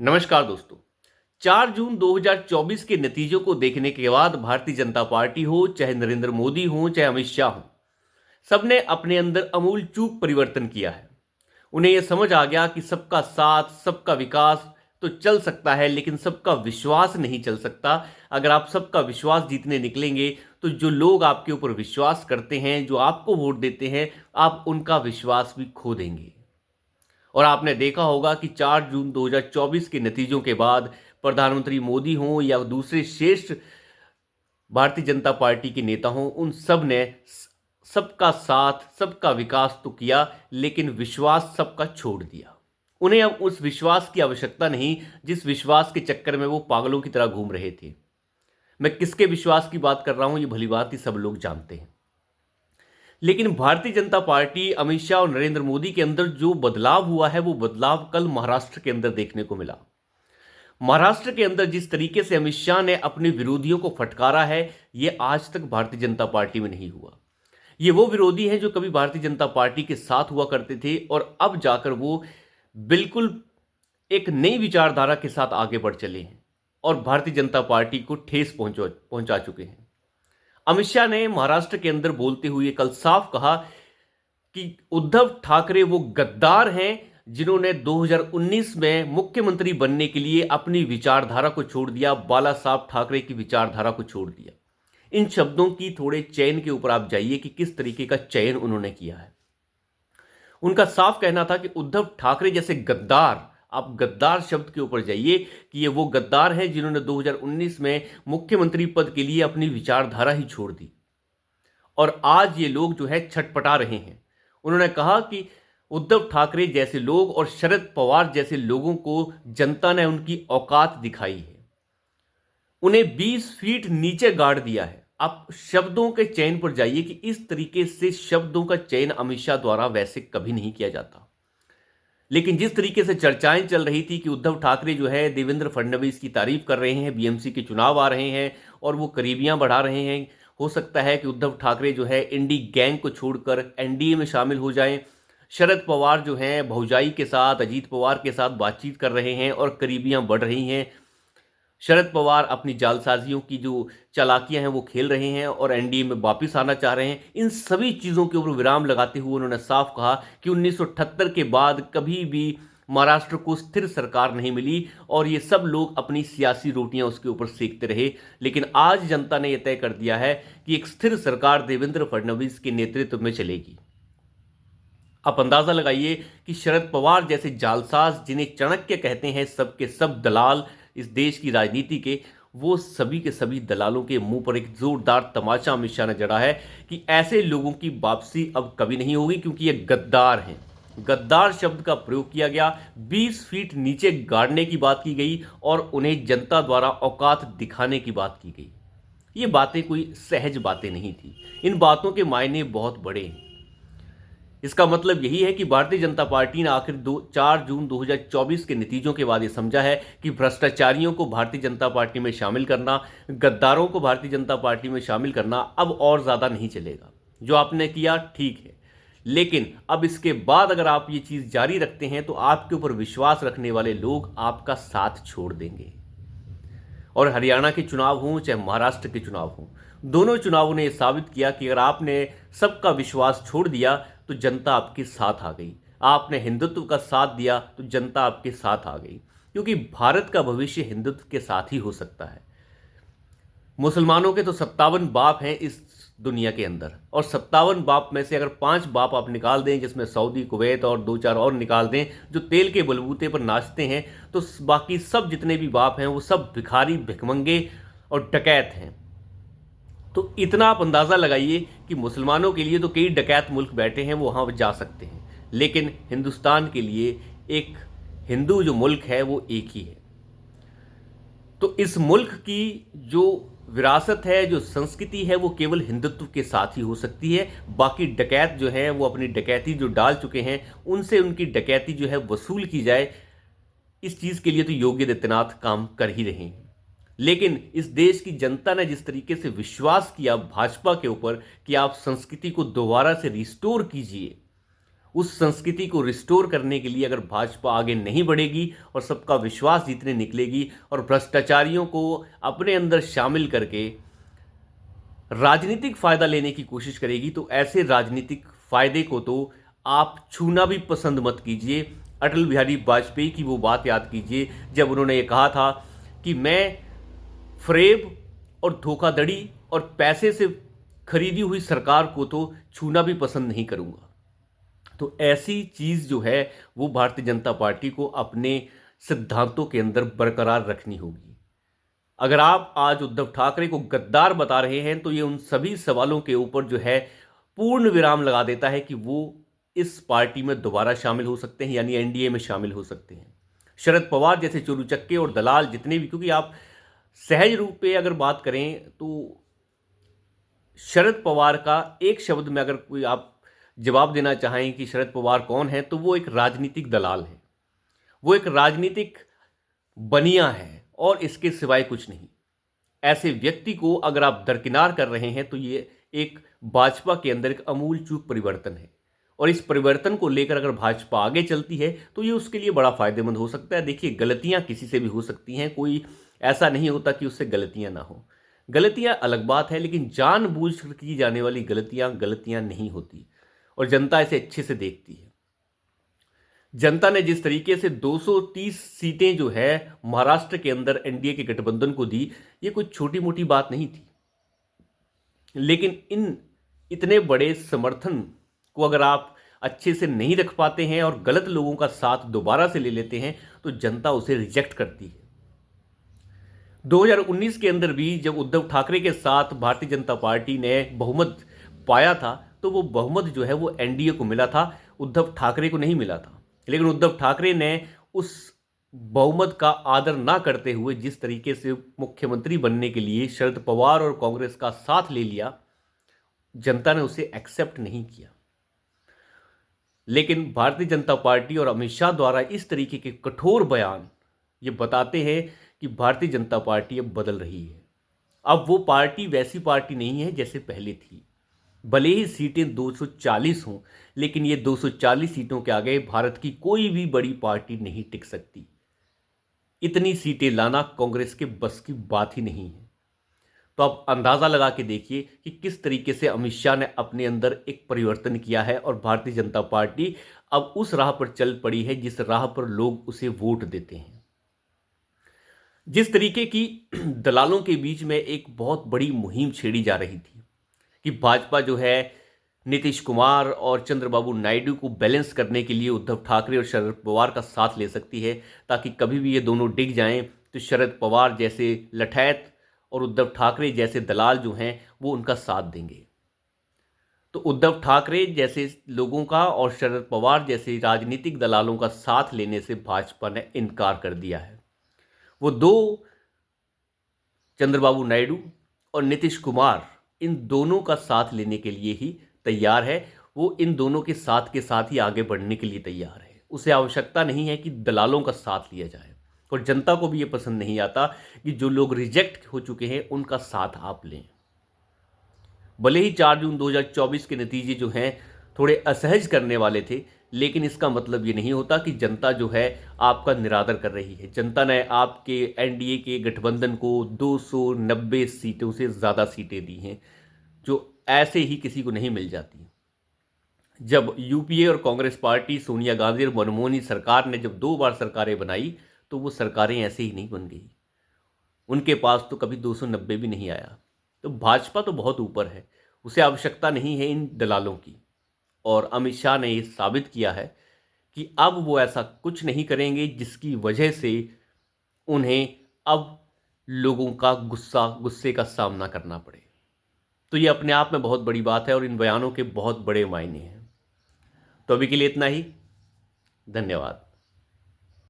नमस्कार दोस्तों। 4 जून 2024 के नतीजों को देखने के बाद भारतीय जनता पार्टी हो, चाहे नरेंद्र मोदी हो, चाहे अमित शाह हो, सबने अपने अंदर अमूल चूक परिवर्तन किया है। उन्हें यह समझ आ गया कि सबका साथ, सबका विकास तो चल सकता है, लेकिन सबका विश्वास नहीं चल सकता। अगर आप सबका विश्वास जीतने निकलेंगे, तो जो लोग आपके ऊपर विश्वास करते हैं, जो आपको वोट देते हैं, आप उनका विश्वास भी खो देंगे। और आपने देखा होगा कि 4 जून 2024 के नतीजों के बाद प्रधानमंत्री मोदी हों या दूसरे श्रेष्ठ भारतीय जनता पार्टी के नेता हों, उन सब ने सबका साथ, सबका विकास तो किया, लेकिन विश्वास सबका छोड़ दिया। उन्हें अब उस विश्वास की आवश्यकता नहीं, जिस विश्वास के चक्कर में वो पागलों की तरह घूम रहे थे। मैं किसके विश्वास की बात कर रहा हूं, ये भलीभांति सब लोग जानते हैं। लेकिन भारतीय जनता पार्टी, अमित शाह और नरेंद्र मोदी के अंदर जो बदलाव हुआ है, वो बदलाव कल महाराष्ट्र के अंदर देखने को मिला। महाराष्ट्र के अंदर जिस तरीके से अमित शाह ने अपने विरोधियों को फटकारा है, ये आज तक भारतीय जनता पार्टी में नहीं हुआ। ये वो विरोधी हैं जो कभी भारतीय जनता पार्टी के साथ हुआ करते थे और अब जाकर वो बिल्कुल एक नई विचारधारा के साथ आगे बढ़ चले हैं और भारतीय जनता पार्टी को ठेस पहुंचा चुके हैं। अमित शाह ने महाराष्ट्र के अंदर बोलते हुए कल साफ कहा कि उद्धव ठाकरे वो गद्दार हैं जिन्होंने 2019 में मुख्यमंत्री बनने के लिए अपनी विचारधारा को छोड़ दिया, बाला साहब ठाकरे की विचारधारा को छोड़ दिया। इन शब्दों की थोड़े चयन के ऊपर आप जाइए कि किस तरीके का चयन उन्होंने किया है। उनका साफ कहना था कि उद्धव ठाकरे जैसे गद्दार, आप गद्दार शब्द के ऊपर जाइए कि ये वो गद्दार हैं जिन्होंने 2019 में मुख्यमंत्री पद के लिए अपनी विचारधारा ही छोड़ दी और आज ये लोग जो है छटपटा रहे हैं। उन्होंने कहा कि उद्धव ठाकरे जैसे लोग और शरद पवार जैसे लोगों को जनता ने उनकी औकात दिखाई है, उन्हें 20 फीट नीचे गाड़ दिया है। आप शब्दों के चयन पर जाइए कि इस तरीके से शब्दों का चयन अमित शाह द्वारा वैसे कभी नहीं किया जाता। लेकिन जिस तरीके से चर्चाएं चल रही थी कि उद्धव ठाकरे जो है देवेंद्र फडणवीस की तारीफ कर रहे हैं, बीएमसी के चुनाव आ रहे हैं और वो करीबियां बढ़ा रहे हैं, हो सकता है कि उद्धव ठाकरे जो है इंडी गैंग को छोड़कर एनडीए में शामिल हो जाएं। शरद पवार जो हैं भौजाई के साथ, अजीत पवार के साथ बातचीत कर रहे हैं और करीबियां बढ़ रही हैं। शरद पवार अपनी जालसाजियों की जो चालाकियां हैं वो खेल रहे हैं और एनडीए में वापस आना चाह रहे हैं। इन सभी चीज़ों के ऊपर विराम लगाते हुए उन्होंने साफ कहा कि 1978 के बाद कभी भी महाराष्ट्र को स्थिर सरकार नहीं मिली और ये सब लोग अपनी सियासी रोटियां उसके ऊपर सेकते रहे। लेकिन आज जनता ने यह तय कर दिया है कि एक स्थिर सरकार देवेंद्र फडणवीस के नेतृत्व में चलेगी। आप अंदाजा लगाइए कि शरद पवार जैसे जालसाज, जिन्हें चाणक्य कहते हैं, सबके सब दलाल इस देश की राजनीति के, वो सभी के सभी दलालों के मुंह पर एक जोरदार तमाचा अमित शाह ने जड़ा है कि ऐसे लोगों की वापसी अब कभी नहीं होगी क्योंकि ये गद्दार हैं। गद्दार शब्द का प्रयोग किया गया, 20 फीट नीचे गाड़ने की बात की गई और उन्हें जनता द्वारा औकात दिखाने की बात की गई। ये बातें कोई सहज बातें नहीं थी, इन बातों के मायने बहुत बड़े हैं। इसका मतलब यही है कि भारतीय जनता पार्टी ने आखिर 4 जून 2024 के नतीजों के बाद ये समझा है कि भ्रष्टाचारियों को भारतीय जनता पार्टी में शामिल करना, गद्दारों को भारतीय जनता पार्टी में शामिल करना अब और ज़्यादा नहीं चलेगा। जो आपने किया ठीक है, लेकिन अब इसके बाद अगर आप ये चीज़ जारी रखते हैं तो आपके ऊपर विश्वास रखने वाले लोग आपका साथ छोड़ देंगे। और हरियाणा के चुनाव हों चाहे महाराष्ट्र के चुनाव हों, दोनों चुनावों ने यह साबित किया कि अगर आपने सबका विश्वास छोड़ दिया तो जनता आपके साथ आ गई। आपने हिंदुत्व का साथ दिया तो जनता आपके साथ आ गई, क्योंकि भारत का भविष्य हिंदुत्व के साथ ही हो सकता है। मुसलमानों के तो 57 बाप हैं इस दुनिया के अंदर और 57 बाप में से अगर 5 बाप आप निकाल दें, जिसमें सऊदी, कुवैत और 2-4 और निकाल दें जो तेल के बलबूते पर नाचते हैं, तो बाकी सब जितने भी बाप हैं वो सब भिखारी, भिखमंगे और डकैत हैं। तो इतना आप अंदाज़ा लगाइए कि मुसलमानों के लिए तो कई डकैत मुल्क बैठे हैं, वो वहाँ जा सकते हैं, लेकिन हिंदुस्तान के लिए एक हिंदू जो मुल्क है वो एक ही है। तो इस मुल्क की जो विरासत है, जो संस्कृति है, वो केवल हिंदुत्व के साथ ही हो सकती है। बाकी डकैत जो है वो अपनी डकैती जो डाल चुके हैं, उनसे उनकी डकैती जो है वसूल की जाए, इस चीज़ के लिए तो योगी आदित्यनाथ काम कर ही रहे हैं। लेकिन इस देश की जनता ने जिस तरीके से विश्वास किया भाजपा के ऊपर कि आप संस्कृति को दोबारा से रिस्टोर कीजिए, उस संस्कृति को रिस्टोर करने के लिए अगर भाजपा आगे नहीं बढ़ेगी और सबका विश्वास जीतने निकलेगी और भ्रष्टाचारियों को अपने अंदर शामिल करके राजनीतिक फायदा लेने की कोशिश करेगी, तो ऐसे राजनीतिक फायदे को तो आप छूना भी पसंद मत कीजिए। अटल बिहारी वाजपेयी की वो बात याद कीजिए जब उन्होंने ये कहा था कि मैं फरेब और धोखाधड़ी और पैसे से खरीदी हुई सरकार को तो छूना भी पसंद नहीं करूंगा। तो ऐसी चीज जो है वो भारतीय जनता पार्टी को अपने सिद्धांतों के अंदर बरकरार रखनी होगी। अगर आप आज उद्धव ठाकरे को गद्दार बता रहे हैं तो ये उन सभी सवालों के ऊपर जो है पूर्ण विराम लगा देता है कि वो इस पार्टी में दोबारा शामिल हो सकते हैं, यानी एनडीए में शामिल हो सकते हैं। शरद पवार जैसे चोरूचक्के और दलाल जितने भी, क्योंकि आप सहज रूप पे अगर बात करें तो शरद पवार का एक शब्द में अगर कोई आप जवाब देना चाहें कि शरद पवार कौन है, तो वो एक राजनीतिक दलाल है, वो एक राजनीतिक बनिया है और इसके सिवाय कुछ नहीं। ऐसे व्यक्ति को अगर आप दरकिनार कर रहे हैं तो ये एक भाजपा के अंदर एक अमूल चूक परिवर्तन है, और इस परिवर्तन को लेकर अगर भाजपा आगे चलती है तो ये उसके लिए बड़ा फायदेमंद हो सकता है। देखिए, गलतियां किसी से भी हो सकती हैं, कोई ऐसा नहीं होता कि उससे गलतियां ना हो। गलतियां अलग बात है, लेकिन जानबूझकर की जाने वाली गलतियां गलतियां नहीं होती, और जनता इसे अच्छे से देखती है। जनता ने जिस तरीके से 230 सीटें जो है महाराष्ट्र के अंदर एनडीए के गठबंधन को दी, ये कोई छोटी मोटी बात नहीं थी। लेकिन इन इतने बड़े समर्थन को अगर आप अच्छे से नहीं रख पाते हैं और गलत लोगों का साथ दोबारा से ले लेते हैं तो जनता उसे रिजेक्ट करती है। 2019 के अंदर भी जब उद्धव ठाकरे के साथ भारतीय जनता पार्टी ने बहुमत पाया था तो वो बहुमत जो है वो एनडीए को मिला था, उद्धव ठाकरे को नहीं मिला था। लेकिन उद्धव ठाकरे ने उस बहुमत का आदर ना करते हुए जिस तरीके से मुख्यमंत्री बनने के लिए शरद पवार और कांग्रेस का साथ ले लिया, जनता ने उसे एक्सेप्ट नहीं किया। लेकिन भारतीय जनता पार्टी और अमित शाह द्वारा इस तरीके के कठोर बयान ये बताते हैं कि भारतीय जनता पार्टी अब बदल रही है। अब वो पार्टी वैसी पार्टी नहीं है जैसे पहले थी। भले ही सीटें 240 हों, लेकिन ये 240 सीटों के आगे भारत की कोई भी बड़ी पार्टी नहीं टिक सकती। इतनी सीटें लाना कांग्रेस के बस की बात ही नहीं है। तो आप अंदाजा लगा के देखिए कि किस तरीके से अमित शाह ने अपने अंदर एक परिवर्तन किया है, और भारतीय जनता पार्टी अब उस राह पर चल पड़ी है जिस राह पर लोग उसे वोट देते हैं। जिस तरीके की दलालों के बीच में एक बहुत बड़ी मुहिम छेड़ी जा रही थी कि भाजपा जो है नीतीश कुमार और चंद्रबाबू नायडू को बैलेंस करने के लिए उद्धव ठाकरे और शरद पवार का साथ ले सकती है, ताकि कभी भी ये दोनों डिग जाएं तो शरद पवार जैसे लठैत और उद्धव ठाकरे जैसे दलाल जो हैं वो उनका साथ देंगे। तो उद्धव ठाकरे जैसे लोगों का और शरद पवार जैसे राजनीतिक दलालों का साथ लेने से भाजपा ने इनकार कर दिया है। वो दो, चंद्रबाबू नायडू और नीतीश कुमार, इन दोनों का साथ लेने के लिए ही तैयार है। वो इन दोनों के साथ ही आगे बढ़ने के लिए तैयार है। उसे आवश्यकता नहीं है कि दलालों का साथ लिया जाए, और जनता को भी ये पसंद नहीं आता कि जो लोग रिजेक्ट हो चुके हैं उनका साथ आप लें। भले ही 4 जून 2024 के नतीजे जो हैं थोड़े असहज करने वाले थे, लेकिन इसका मतलब ये नहीं होता कि जनता जो है आपका निरादर कर रही है। जनता ने आपके एनडीए के गठबंधन को 290 सीटों से ज़्यादा सीटें दी हैं, जो ऐसे ही किसी को नहीं मिल जाती। जब यूपीए और कांग्रेस पार्टी, सोनिया गांधी और मनमोहन सरकार ने जब 2 बार सरकारें बनाई तो वो सरकारें ऐसे ही नहीं बन गई। उनके पास तो कभी 290 भी नहीं आया। तो भाजपा तो बहुत ऊपर है, उसे आवश्यकता नहीं है इन दलालों की। और अमित शाह ने ये साबित किया है कि अब वो ऐसा कुछ नहीं करेंगे जिसकी वजह से उन्हें अब लोगों का गुस्से का सामना करना पड़े। तो ये अपने आप में बहुत बड़ी बात है और इन बयानों के बहुत बड़े मायने हैं। तो अभी के लिए इतना ही। धन्यवाद।